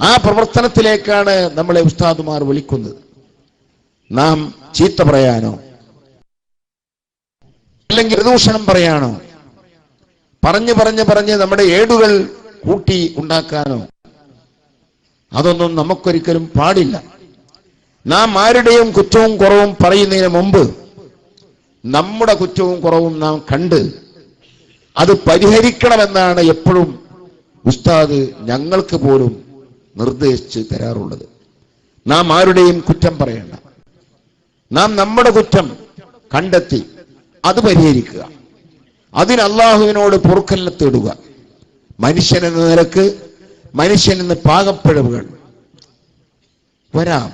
ആ പ്രവർത്തനത്തിലേക്കാണ് നമ്മളെ ഉസ്താദുമാർ വിളിക്കുന്നത്. നാം ചീത്ത പറയാനോ അല്ലെങ്കിൽ ദൂഷണം പറയാനോ പറഞ്ഞ് നമ്മുടെ ഏടുകൾ കൂട്ടി ഉണ്ടാക്കാനോ അതൊന്നും നമുക്കൊരിക്കലും പാടില്ല. നാം ആരുടെയും കുറ്റവും കുറവും പറയുന്നതിന് മുമ്പ് നമ്മുടെ കുറ്റവും കുറവും നാം കണ്ട് അത് പരിഹരിക്കണമെന്നാണ് എപ്പോഴും ഉസ്താദ് ഞങ്ങൾക്ക് പോലും നിർദ്ദേശിച്ച് തരാറുള്ളത്. നാം ആരുടെയും കുറ്റം പറയണ്ട. നാം നമ്മുടെ കുറ്റം കണ്ടെത്തി അത് പരിഹരിക്കുക. അതിന് അള്ളാഹുവിനോട് പൊറുക്കലിനെ തേടുക. മനുഷ്യൻ എന്ന നിലക്ക് മനുഷ്യനെന്ന് പാകപ്പിഴവുകൾ വരാം.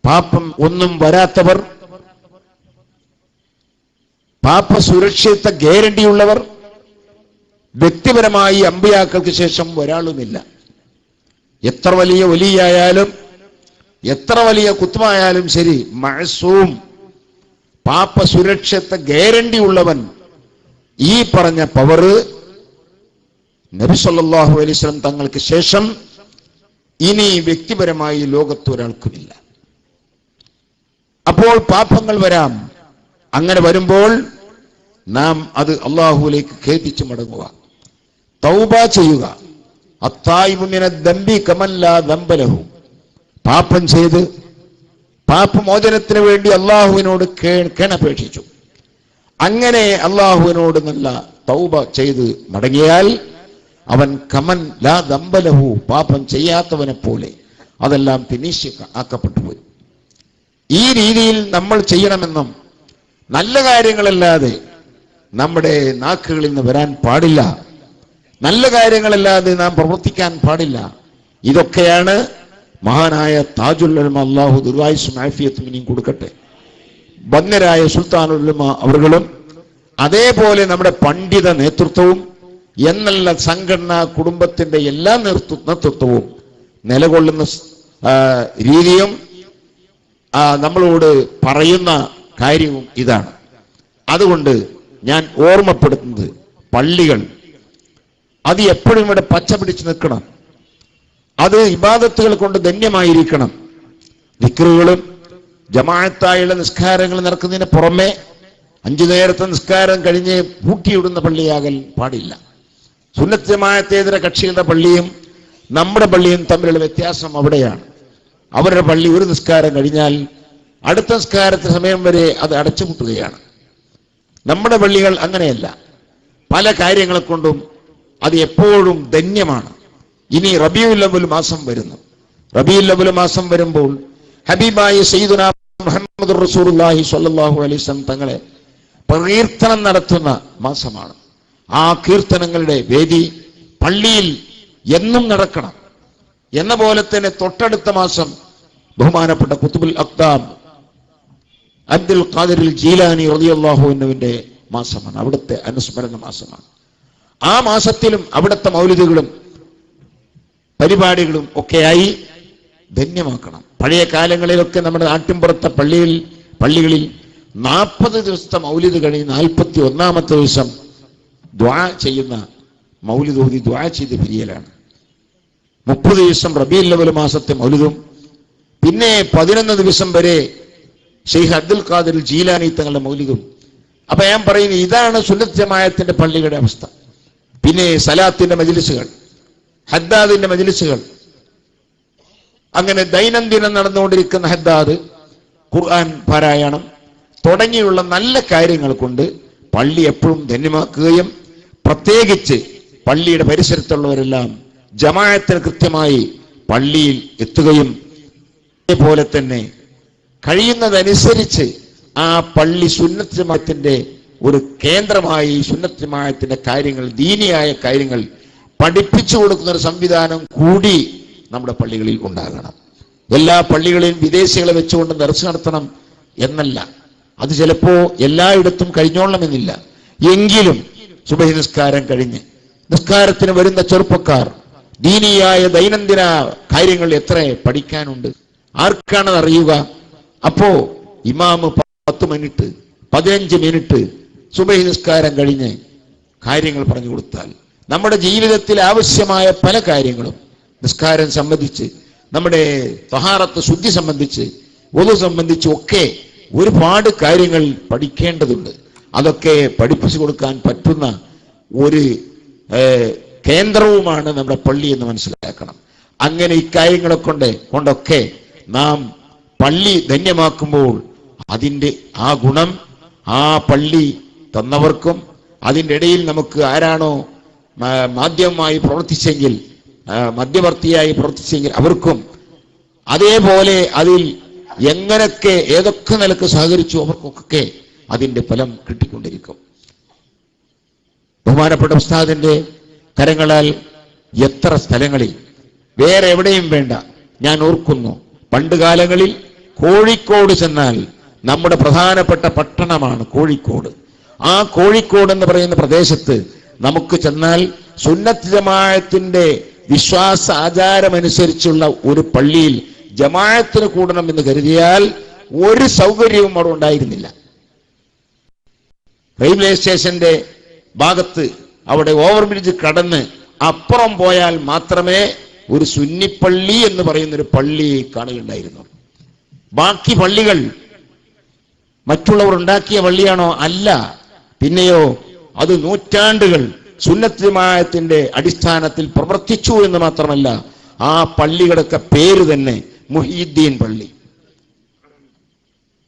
പാപം ഒന്നും വരാത്തവർ, പാപ സുരക്ഷിത ഗ്യാരണ്ടിയുള്ളവർ വ്യക്തിപരമായി അമ്പിയാക്കൾക്ക് ശേഷം ഒരാളുമില്ല. എത്ര വലിയ വലിയായാലും എത്ര വലിയ കുത്തുമായാലും ശരി, മഅസൂം പാപ സുരക്ഷിത ഗ്യാരണ്ടി ഉള്ളവൻ ഈ പറഞ്ഞ പവർ നബി സല്ലല്ലാഹു അലൈഹി വസല്ലം തങ്ങൾക്ക് ശേഷം ഇനി വ്യക്തിപരമായി ലോകത്ത് ഒരാൾക്കുമില്ല. അപ്പോൾ പാപങ്ങൾ വരാം. അങ്ങനെ വരുമ്പോൾ നാം അത് അള്ളാഹുവിലേക്ക് ഖേദിച്ചു മടങ്ങുക, തൗബ ചെയ്യുക. അത്തായിബു മിനദ്ദംബി കമൻ ലാ ദംബ ലഹു. പാപം ചെയ്ത് പാപമോചനത്തിന് വേണ്ടി അള്ളാഹുവിനോട് കേണപേക്ഷിച്ചു. അങ്ങനെ അള്ളാഹുവിനോട് നല്ല തൗബ ചെയ്ത് മടങ്ങിയാൽ അവൻ കമൻ ലാ ദംബ ലഹു, പാപം ചെയ്യാത്തവനെ പോലെ അതെല്ലാം ഫിനിഷ് ആക്കപ്പെട്ടു പോയി. ഈ രീതിയിൽ നമ്മൾ ചെയ്യണമെന്നും നല്ല കാര്യങ്ങളല്ലാതെ നമ്മുടെ നാക്കുകളിൽ നിന്ന് വരാൻ പാടില്ല. നല്ല കാര്യങ്ങളല്ലാതെ നാം പ്രവർത്തിക്കാൻ പാടില്ല. ഇതൊക്കെയാണ് മഹാനായ താജുൽ ഉലമ, അല്ലാഹു ദീർഘായുസ്സും ആഫിയത്തും ഇനിയും കൊടുക്കട്ടെ, ബന്യരായ സുൽത്താനുൽ ഉലമ അവர்களுം അതേപോലെ നമ്മുടെ പണ്ഡിത നേതൃത്വവും എന്നല്ല സംഘടനാ കുടുംബത്തിന്റെ എല്ലാ നേതൃത്വവും നിലകൊള്ളുന്ന രീതിയും നമ്മളോട് പറയുന്ന കാര്യവും ഇതാണ്. അതുകൊണ്ട് ഞാൻ ഓർമ്മപ്പെടുത്തുന്നത്, പള്ളികൾ അത് എപ്പോഴും ഇവിടെ പച്ച പിടിച്ച് നിൽക്കണം. അത് ഇബാദത്തുകൾ കൊണ്ട് ധന്യമായിരിക്കണം. ദിക്റുകളും ജമാഅത്തായുള്ള നിസ്കാരങ്ങൾ നടക്കുന്നതിന് പുറമെ 5 നേരത്തെ നിസ്കാരം കഴിഞ്ഞ് പൂട്ടിയിടുന്ന പള്ളിയാകൽ പാടില്ല. സുന്നത്ത് ജമാഅത്തേതര കക്ഷികളുടെ പള്ളിയും നമ്മുടെ പള്ളിയും തമ്മിലുള്ള വ്യത്യാസം അവിടെയാണ്. അവരുടെ പള്ളി ഒരു നിസ്കാരം കഴിഞ്ഞാൽ അടുത്ത നിസ്കാരത്തിന് സമയം വരെ അത് അടച്ചുപൂട്ടുകയാണ്. നമ്മുടെ പള്ളികൾ അങ്ങനെയല്ല. പല കാര്യങ്ങളെ കൊണ്ടും അത് എപ്പോഴും ധന്യമാണ്. ഇനി റബീഉൽ അവ്വൽ മാസം വരുന്നു. റബീഉൽ അവ്വൽ മാസം വരുമ്പോൾ ഹബീബായ സയ്യിദുനാ മുഹമ്മദുർ റസൂലുള്ളാഹി സ്വല്ലല്ലാഹു അലൈഹി വസല്ലം തങ്ങളെ പ്രകീർത്തനം നടത്തുന്ന മാസമാണ്. ആ കീർത്തനങ്ങളുടെ വേദി പള്ളിയിൽ എന്നും നടക്കണം. എന്ന പോലെ തന്നെ തൊട്ടടുത്ത മാസം ബഹുമാനപ്പെട്ട ഖുത്ബുൽ അഖ്താബ് അബ്ദുൽ ഖാദിർ ജീലാനി റളിയല്ലാഹു അൻഹുവിന്റെ മാസമാണ്. അവിടുത്തെ അനുസ്മരണ മാസമാണ്. ആ മാസത്തിലും അവിടുത്തെ മൗലിദുകളും പരിപാടികളും ഒക്കെയായി ധന്യമാക്കണം. പഴയ കാലങ്ങളിലൊക്കെ നമ്മുടെ നാട്ടിൻപുറത്തെ പള്ളികളിൽ 40 ദിവസത്തെ മൗലിദ് കഴിഞ്ഞ് 41ാമത്തെ ദിവസം ദുആ ചെയ്യുന്ന മൗലിദ് ഓതി ദുആ ചെയ്ത് പിരിയലാണ്. 30 ദിവസം റബീഉൽ അവ്വൽ മാസത്തെ മൗലിദും പിന്നെ 11 ദിവസം വരെ ഷെയ്ഖ് അബ്ദുൽ ഖാദിർ ജീലാനി തങ്ങളുടെ മൗലിദും. അപ്പൊ ഞാൻ പറയുന്നത് ഇതാണ് സുന്നത്ത് ജമാഅത്തിന്റെ പള്ളികളുടെ അവസ്ഥ. പിന്നെ സലാത്തിന്റെ മജ്ലിസുകൾ, ഹദ്ദാദിന്റെ മജ്ലിസുകൾ, അങ്ങനെ ദൈനംദിനം നടന്നുകൊണ്ടിരിക്കുന്ന ഹദ്ദാദ്, ഖുർആൻ പാരായണം തുടങ്ങിയുള്ള നല്ല കാര്യങ്ങൾ കൊണ്ട് പള്ളി എപ്പോഴും ധന്യമാക്കുകയും പ്രത്യേകിച്ച് പള്ളിയുടെ പരിസരത്തുള്ളവരെല്ലാം ജമാഅത്തിന് കൃത്യമായി പള്ളിയിൽ എത്തുകയും അതേപോലെ തന്നെ കഴിയുന്നതനുസരിച്ച് ആ പള്ളി സുന്നത്ത് ജമാഅത്തിന്റെ ഒരു കേന്ദ്രമായി സുന്നത്ത് ജമാഅത്തിന്റെ കാര്യങ്ങൾ, ദീനിയായ കാര്യങ്ങൾ പഠിപ്പിച്ചു കൊടുക്കുന്ന ഒരു സംവിധാനം കൂടി നമ്മുടെ പള്ളികളിൽ ഉണ്ടാകണം. എല്ലാ പള്ളികളിലും വിദേശികളെ വെച്ചുകൊണ്ട് ദർശനം നടത്തണം എന്നല്ല. അത് ചിലപ്പോ എല്ലായിടത്തും കഴിഞ്ഞോളണമെന്നില്ല. എങ്കിലും സുബഹി നിസ്കാരം കഴിഞ്ഞ് നിസ്കാരത്തിന് വരുന്ന ചെറുപ്പക്കാർ ദീനിയായ ദൈനംദിന കാര്യങ്ങൾ എത്ര പഠിക്കാനുണ്ട്, ആർക്കാണത് അറിയുക? അപ്പോ ഇമാമ് 10 മിനിറ്റ് 15 മിനിറ്റ് സുബഹി നിസ്കാരം കഴിഞ്ഞ് കാര്യങ്ങൾ പറഞ്ഞു കൊടുത്താൽ നമ്മുടെ ജീവിതത്തിൽ ആവശ്യമായ പല കാര്യങ്ങളും നിസ്കാരം സംബന്ധിച്ച്, നമ്മുടെ തഹാറത്ത് ശുദ്ധി സംബന്ധിച്ച്, ഒതു സംബന്ധിച്ച് ഒക്കെ ഒരുപാട് കാര്യങ്ങൾ പഠിക്കേണ്ടതുണ്ട്. അതൊക്കെ പഠിപ്പിച്ചു കൊടുക്കാൻ പറ്റുന്ന ഒരു കേന്ദ്രവുമാണ് നമ്മുടെ പള്ളി എന്ന് മനസ്സിലാക്കണം. അങ്ങനെ ഇക്കാര്യങ്ങളെ കൊണ്ടൊക്കെ നാം പള്ളി ധന്യമാക്കുമ്പോൾ അതിൻ്റെ ആ ഗുണം ആ പള്ളി തന്നവർക്കും അതിൻ്റെ ഇടയിൽ നമുക്ക് ആരാണോ മാധ്യമമായി പ്രവർത്തിച്ചെങ്കിൽ, മധ്യവർത്തിയായി പ്രവർത്തിച്ചെങ്കിൽ അവർക്കും, അതേപോലെ അതിൽ എങ്ങനൊക്കെ ഏതൊക്കെ നിലക്ക് സഹകരിച്ചു അവർക്കൊക്കെ അതിൻ്റെ ഫലം കിട്ടിക്കൊണ്ടിരിക്കും. ബഹുമാനപ്പെട്ട ഉസ്താദിന്റെ കരങ്ങളാൽ എത്ര സ്ഥലങ്ങളിൽ, വേറെ എവിടെയും വേണ്ട, ഞാൻ ഓർക്കുന്നു പണ്ട് കാലങ്ങളിൽ കോഴിക്കോട് ചെന്നാൽ, നമ്മുടെ പ്രധാനപ്പെട്ട പട്ടണമാണ് കോഴിക്കോട്. ആ കോഴിക്കോട് എന്ന് പറയുന്ന പ്രദേശത്ത് നമുക്ക് ചെന്നാൽ സുന്നത്ത് ജമാഅത്തിന്റെ വിശ്വാസ ആചാരമനുസരിച്ചുള്ള ഒരു പള്ളിയിൽ ജമാഅത്തിന് കൂടണം എന്ന് കരുതിയാൽ ഒരു സൗകര്യവും അവിടെ ഉണ്ടായിരുന്നില്ല. റെയിൽവേ സ്റ്റേഷന്റെ ഭാഗത്ത് അവിടെ ഓവർബ്രിഡ്ജ് കടന്ന് അപ്പുറം പോയാൽ മാത്രമേ ഒരു സുന്നിപ്പള്ളി എന്ന് പറയുന്നൊരു പള്ളി കാണുകയുണ്ടായിരുന്നു. ബാക്കി പള്ളികൾ മറ്റുള്ളവർ ഉണ്ടാക്കിയ പള്ളിയാണോ? അല്ല. പിന്നെയോ അത് നൂറ്റാണ്ടുകൾ സുന്നത്ത് ജമാഅത്തിന്റെ അടിസ്ഥാനത്തിൽ പ്രവർത്തിച്ചു എന്ന് മാത്രമല്ല, ആ പള്ളികളുടെ പേര് തന്നെ മുഹീദ്ദീൻ പള്ളി.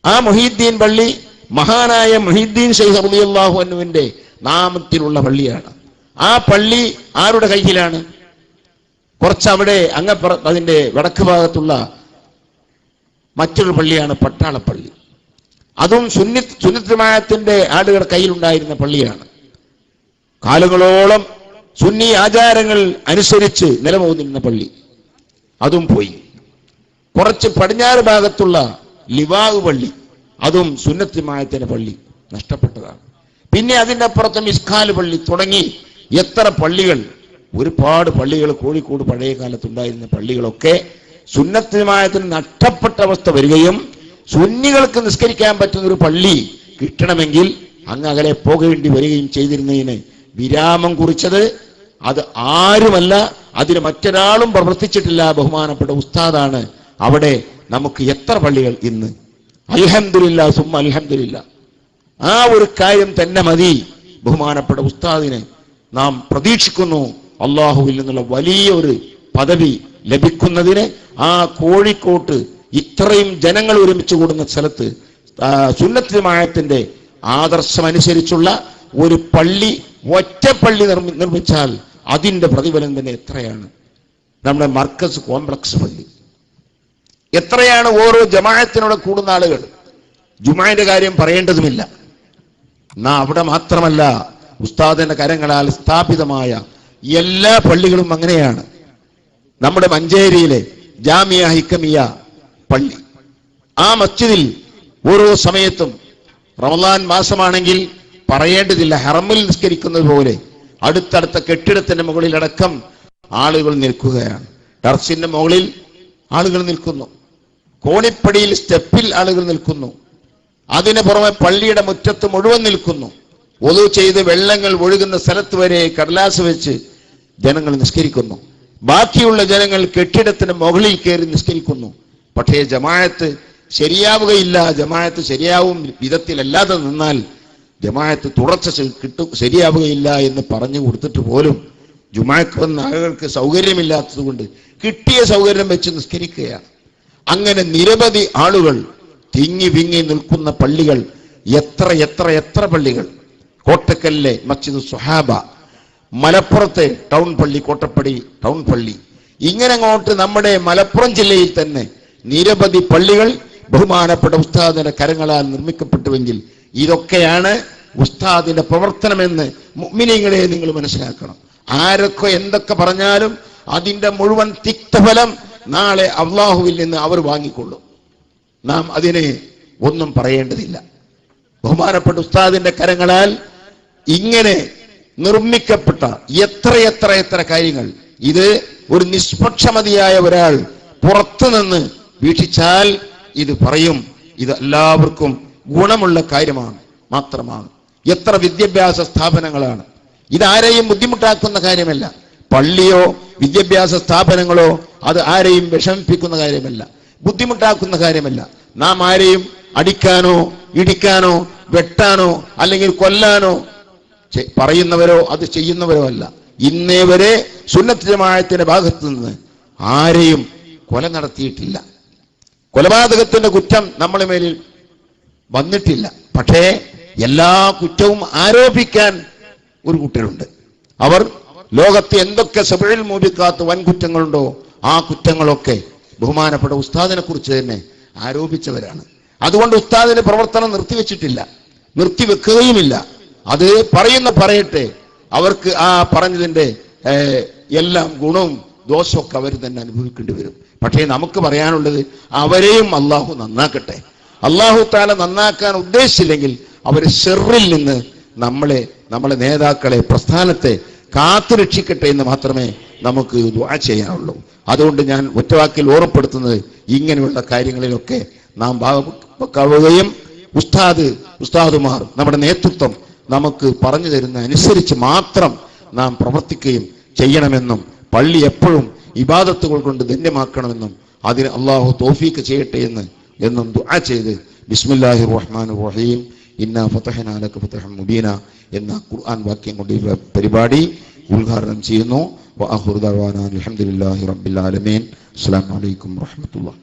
ആ മുഹീദ്ദീൻ പള്ളി മഹാനായ മുഹീദ്ദീൻ ശൈഖ് റളിയല്ലാഹു അൻഹുവിന്റെ നാമത്തിലുള്ള പള്ളിയാണ്. ആ പള്ളി ആരുടെ കയ്യിലാണ്? കുറച്ചവിടെ അതിന്റെ വടക്ക് ഭാഗത്തുള്ള മറ്റൊരു പള്ളിയാണ് പട്ടാളപ്പള്ളി. അതും സുന്നത്ത് ജമാഅത്തിന്റെ ആളുകളുടെ കയ്യിലുണ്ടായിരുന്ന പള്ളിയാണ്. കാലങ്ങളോളം സുന്നി ആചാരങ്ങൾ അനുസരിച്ച് നിലനിന്നിരുന്ന പള്ളി അതും പോയി. കുറച്ച് പടിഞ്ഞാറ് ഭാഗത്തുള്ള ലിവാവ് പള്ളി, അതും സുന്നത്ത് ജമാഅത്തിന്റെ പള്ളി നഷ്ടപ്പെട്ടതാണ്. പിന്നെ അതിൻ്റെ അപ്പുറത്ത് മിസ്കാൽ പള്ളി തുടങ്ങി എത്ര പള്ളികൾ, ഒരുപാട് പള്ളികൾ കോഴിക്കോട് പഴയ കാലത്തുണ്ടായിരുന്ന പള്ളികളൊക്കെ സുന്നത്ത് ജമാഅത്തിന് നഷ്ടപ്പെട്ട അവസ്ഥ വരികയും, സുന്നികൾക്ക് നിസ്കരിക്കാൻ പറ്റുന്ന ഒരു പള്ളി കിട്ടണമെങ്കിൽ അങ്ങ് അകലെ പോകേണ്ടി വരികയും ചെയ്തിരുന്നതിന് വിരാമം കുറിച്ചത് അത് ആരുമല്ല, അതിന് മറ്റൊരാളും പ്രവർത്തിച്ചിട്ടില്ല, ബഹുമാനപ്പെട്ട ഉസ്താദാണ്. അവിടെ നമുക്ക് എത്ര പള്ളികൾ ഇന്ന്, അൽഹംദുലില്ലാ സുമ്മ അൽഹംദുലില്ലാ. ആ ഒരു കാര്യം തന്നെ മതി ബഹുമാനപ്പെട്ട ഉസ്താദിനെ നാം പ്രതീക്ഷിക്കുന്നു. അള്ളാഹുവിൽ നിന്നുള്ള വലിയ ഒരു പദവി ലഭിക്കുന്നതിന് ആ കോഴിക്കോട്ട് ഇത്രയും ജനങ്ങൾ ഒരുമിച്ച് കൂടുന്ന സ്ഥലത്ത് സുന്നത്ത് ജമാഅത്തിന്റെ ആദർശമനുസരിച്ചുള്ള ഒരു പള്ളി, ഒറ്റപ്പള്ളി നിർമ്മിച്ചാൽ അതിന്റെ പ്രതിഫലം തന്നെ എത്രയാണ്. നമ്മുടെ മർക്കസ് കോംപ്ലക്സ് പള്ളി എത്രയാണ്, ഓരോ ജമാഅത്തിനോട് കൂടുന്ന ആളുകൾ. ജുമാന്റെ കാര്യം പറയേണ്ടതുമില്ല. അവിടെ മാത്രമല്ല, ഉസ്താദിന്റെ കരങ്ങളാൽ സ്ഥാപിതമായ എല്ലാ പള്ളികളും അങ്ങനെയാണ്. നമ്മുടെ മഞ്ചേരിയിലെ ജാമിയ ഹിക്കമിയ പള്ളി, ആ മസ്ജിദിൽ ഓരോ സമയത്തും റമളാൻ മാസമാണെങ്കിൽ പറയേണ്ടതില്ല, ഹറമിൽ നിസ്കരിക്കുന്നത് പോലെ അടുത്തടുത്ത കെട്ടിടത്തിന്റെ മുകളിലടക്കം ആളുകൾ നിൽക്കുകയാണ്. ടർച്ചിന്റെ മുകളിൽ ആളുകൾ നിൽക്കുന്നു, കോണിപ്പടിയിൽ സ്റ്റെപ്പിൽ ആളുകൾ നിൽക്കുന്നു, അതിന് പുറമെ പള്ളിയുടെ മുറ്റത്ത് മുഴുവൻ നിൽക്കുന്നു. ഒളു ചെയ്ത് വെള്ളങ്ങൾ ഒഴുകുന്ന സ്ഥലത്ത് വരെ കടലാസ് വെച്ച് ജനങ്ങൾ നിസ്കരിക്കുന്നു. ബാക്കിയുള്ള ജനങ്ങൾ കെട്ടിടത്തിന് മുകളിൽ കയറി നിസ്കരിക്കുന്നു. പക്ഷേ ജമാഅത്ത് ശരിയാവുകയില്ല. ജമാഅത്ത് ശരിയാവും വിധത്തിലല്ലാതെ നിന്നാൽ ജമാഅത്ത് തുടർച്ച ശരിയാവുകയില്ല എന്ന് പറഞ്ഞു കൊടുത്തിട്ട് പോലും ജുമാഅത്ത് വന്ന ആളുകൾക്ക് സൗകര്യമില്ലാത്തത് കൊണ്ട് കിട്ടിയ സൗകര്യം വെച്ച് നിസ്കരിക്കുകയാണ്. അങ്ങനെ നിരവധി ആളുകൾ തിങ്ങി വിങ്ങി നിൽക്കുന്ന പള്ളികൾ എത്ര എത്ര എത്ര പള്ളികൾ. കോട്ടക്കലിലെ മസ്ജിദ് സുഹാബ, മലപ്പുറത്തെ ടൗൺ പള്ളി, കോട്ടപ്പടി ടൗൺ പള്ളി, ഇങ്ങനെ അങ്ങോട്ട് നമ്മുടെ മലപ്പുറം ജില്ലയിൽ തന്നെ നിരവധി പള്ളികൾ ബഹുമാനപ്പെട്ട ഉസ്താദിന്റെ കരങ്ങളാൽ നിർമ്മിക്കപ്പെട്ടുവെങ്കിൽ ഇതൊക്കെയാണ് ഉസ്താദിന്റെ പ്രവർത്തനമെന്ന് മുഅ്മിനീങ്ങളെ നിങ്ങൾ മനസ്സിലാക്കണം. ആരൊക്കെ എന്തൊക്കെ പറഞ്ഞാലും അതിന്റെ മുഴുവൻ തിക്തഫലം നാളെ അല്ലാഹുവിൽ നിന്ന് അവർ വാങ്ങിക്കൊള്ളും. നാം അതിനെ ഒന്നും പറയേണ്ടതില്ല. ബഹുമാനപ്പെട്ട ഉസ്താദിന്റെ കരങ്ങളാൽ ഇങ്ങനെ നിർമ്മിക്കപ്പെട്ട എത്ര എത്ര എത്ര കാര്യങ്ങൾ, ഇത് ഒരു നിഷ്പക്ഷമതിയായ ഒരാൾ പുറത്തുനിന്ന് വീക്ഷിച്ചാൽ ഇത് പറയും, ഇത് എല്ലാവർക്കും ഗുണമുള്ള കാര്യമാണ് മാത്രമാണ്. എത്ര വിദ്യാഭ്യാസ സ്ഥാപനങ്ങളാണ്. ഇതാരെയും ബുദ്ധിമുട്ടാക്കുന്ന കാര്യമല്ല. പള്ളിയോ വിദ്യാഭ്യാസ സ്ഥാപനങ്ങളോ അത് ആരെയും വിഷമിപ്പിക്കുന്ന കാര്യമല്ല, ബുദ്ധിമുട്ടാക്കുന്ന കാര്യമല്ല. നാം ആരെയും അടിക്കാനോ ഇടിക്കാനോ വെട്ടാനോ അല്ലെങ്കിൽ കൊല്ലാനോ പറയുന്നവരോ അത് ചെയ്യുന്നവരോ അല്ല. ഇന്നേ വരെ സുന്നത്ത് ജമാഅത്തിന്റെ ഭാഗത്തു നിന്ന് ആരെയും കൊല നടത്തിയിട്ടില്ല. കൊലപാതകത്തിന്റെ കുറ്റം നമ്മളെ മേലിൽ വന്നിട്ടില്ല. പക്ഷേ എല്ലാ കുറ്റവും ആരോപിക്കാൻ ഒരു കൂട്ടരുണ്ട്. അവർ ലോകത്ത് എന്തൊക്കെ സബഇൽ മൂബിഖാത്ത് വൻകുറ്റങ്ങളുണ്ടോ ആ കുറ്റങ്ങളൊക്കെ ബഹുമാനപ്പെട്ട ഉസ്താദിനെ കുറിച്ച് തന്നെ ആരോപിച്ചവരാണ്. അതുകൊണ്ട് ഉസ്താദിന്റെ പ്രവർത്തനം നിർത്തിവെച്ചിട്ടില്ല, നിർത്തിവെക്കുകയുമില്ല. അത് പറയട്ടെ. അവർക്ക് ആ പറഞ്ഞതിന്റെ എല്ലാം ഗുണവും ദോഷമൊക്കെ അവർ തന്നെ അനുഭവിക്കേണ്ടി വരും. പക്ഷേ നമുക്ക് പറയാനുള്ളത് അവരെയും അള്ളാഹു നന്നാക്കട്ടെ. അള്ളാഹു താല നന്നാക്കാൻ ഉദ്ദേശിച്ചില്ലെങ്കിൽ അവർ ഷെറിൽ നിന്ന് നമ്മളെ നേതാക്കളെ പ്രസ്ഥാനത്തെ കാത്തുരക്ഷിക്കട്ടെ എന്ന് മാത്രമേ നമുക്ക് ദുആ ചെയ്യാനുള്ളൂ. അതുകൊണ്ട് ഞാൻ ഒറ്റവാക്കിൽ ഓർമ്മപ്പെടുത്തുന്നത് ഇങ്ങനെയുള്ള കാര്യങ്ങളിലൊക്കെ നാം ഭാഗവെക്കുകയും ഉസ്താദുമാർ നമ്മുടെ നേതൃത്വം നമുക്ക് പറഞ്ഞു തരുന്ന അനുസരിച്ച് മാത്രം നാം പ്രവർത്തിക്കുകയും ചെയ്യണമെന്നും പള്ളി എപ്പോഴും ഇബാദത്തുകൾ കൊണ്ട് ധന്യമാക്കണമെന്നും അതിന് അള്ളാഹു തൗഫീഖ് ചെയ്യട്ടെ എന്നും ദുആ ചെയ്ത് ബിസ്മില്ലാഹിർ റഹ്മാനിർ റഹീം ഇന്നാ ഫതഹ്നാ ലക ഫതഹൻ മുബീന എന്ന ഖുർആൻ വാക്യം കൊണ്ട് ഈ പരിപാടി ഉദ്ഘാടനം ചെയ്യുന്നു. വആഖിറു ദഅവാനാ അൽഹംദുലില്ലാഹി റബ്ബിൽ ആലമീൻ. അസ്സലാമു അലൈക്കും വറഹ്മത്തുള്ളാഹി.